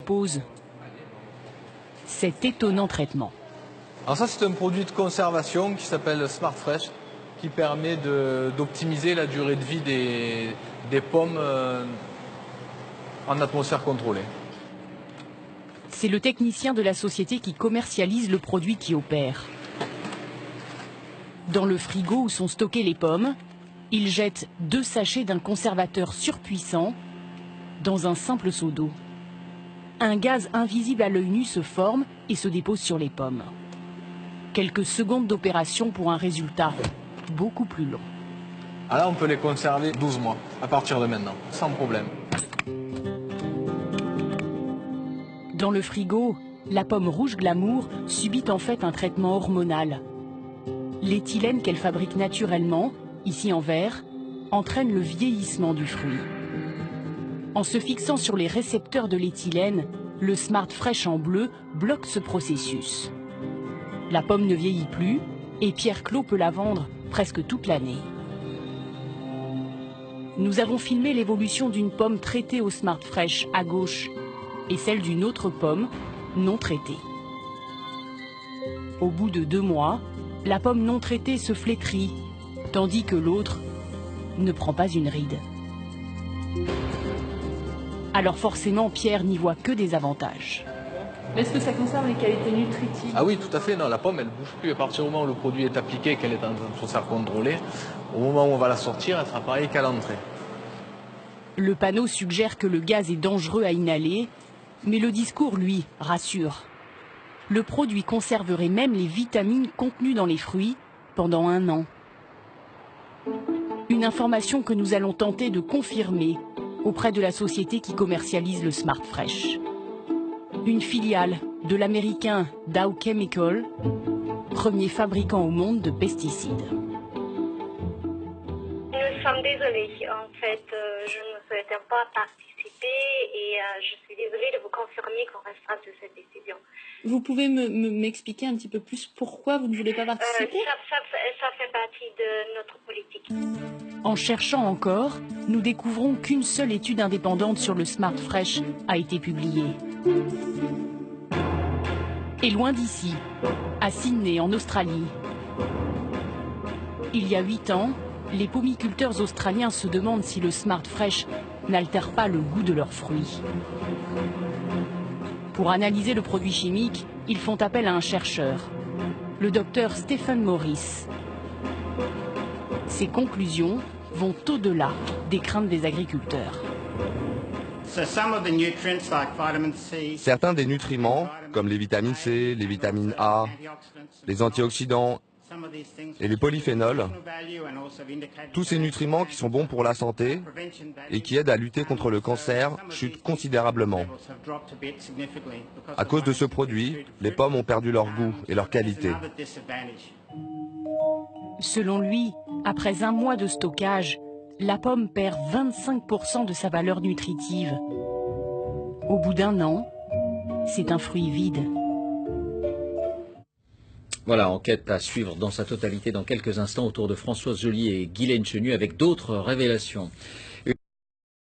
pose cet étonnant traitement. Alors ça, c'est un produit de conservation qui s'appelle Smart Fresh, qui permet d'optimiser la durée de vie des pommes en atmosphère contrôlée. C'est le technicien de la société qui commercialise le produit qui opère. Dans le frigo où sont stockées les pommes, il jette 2 sachets d'un conservateur surpuissant dans un simple seau d'eau. Un gaz invisible à l'œil nu se forme et se dépose sur les pommes. Quelques secondes d'opération pour un résultat beaucoup plus long. Alors là, on peut les conserver 12 mois à partir de maintenant, sans problème. Dans le frigo, la pomme rouge glamour subit en fait un traitement hormonal. L'éthylène qu'elle fabrique naturellement, ici en verre, entraîne le vieillissement du fruit. En se fixant sur les récepteurs de l'éthylène, le Smart Fresh en bleu bloque ce processus. La pomme ne vieillit plus et Pierre Clos peut la vendre presque toute l'année. Nous avons filmé l'évolution d'une pomme traitée au Smart Fresh à gauche et celle d'une autre pomme non traitée. Au bout de 2 mois, la pomme non traitée se flétrit, tandis que l'autre ne prend pas une ride. Alors forcément, Pierre n'y voit que des avantages. Est-ce que ça conserve les qualités nutritives? Ah oui, tout à fait. Non, la pomme, elle ne bouge plus. À partir du moment où le produit est appliqué, qu'elle est en atmosphère contrôlée, au moment où on va la sortir, elle sera pareille qu'à l'entrée. Le panneau suggère que le gaz est dangereux à inhaler, mais le discours, lui, rassure. Le produit conserverait même les vitamines contenues dans les fruits pendant 1 an. Une information que nous allons tenter de confirmer auprès de la société qui commercialise le Smart Fresh. Une filiale de l'américain Dow Chemical, premier fabricant au monde de pesticides. Nous sommes désolés. En fait, je ne souhaitais pas participer et je suis désolée de vous confirmer qu'on restera sur cette décision. Vous pouvez m'expliquer un petit peu plus pourquoi vous ne voulez pas participer? Ça fait partie de notre politique. En cherchant encore, nous découvrons qu'une seule étude indépendante sur le Smart Fresh a été publiée. Et loin d'ici, à Sydney, en Australie, il y a 8 ans, les pomiculteurs australiens se demandent si le Smart Fresh n'altère pas le goût de leurs fruits. Pour analyser le produit chimique, ils font appel à un chercheur, le docteur Stephen Morris. Ses conclusions vont au-delà des craintes des agriculteurs. Certains des nutriments, comme les vitamines C, les vitamines A, les antioxydants et les polyphénols, tous ces nutriments qui sont bons pour la santé et qui aident à lutter contre le cancer, chutent considérablement. À cause de ce produit, les pommes ont perdu leur goût et leur qualité. Selon lui, après 1 mois de stockage, la pomme perd 25% de sa valeur nutritive. Au bout d'1 an, c'est un fruit vide. Voilà, enquête à suivre dans sa totalité dans quelques instants autour de Françoise Joly et Guylaine Chenu avec d'autres révélations.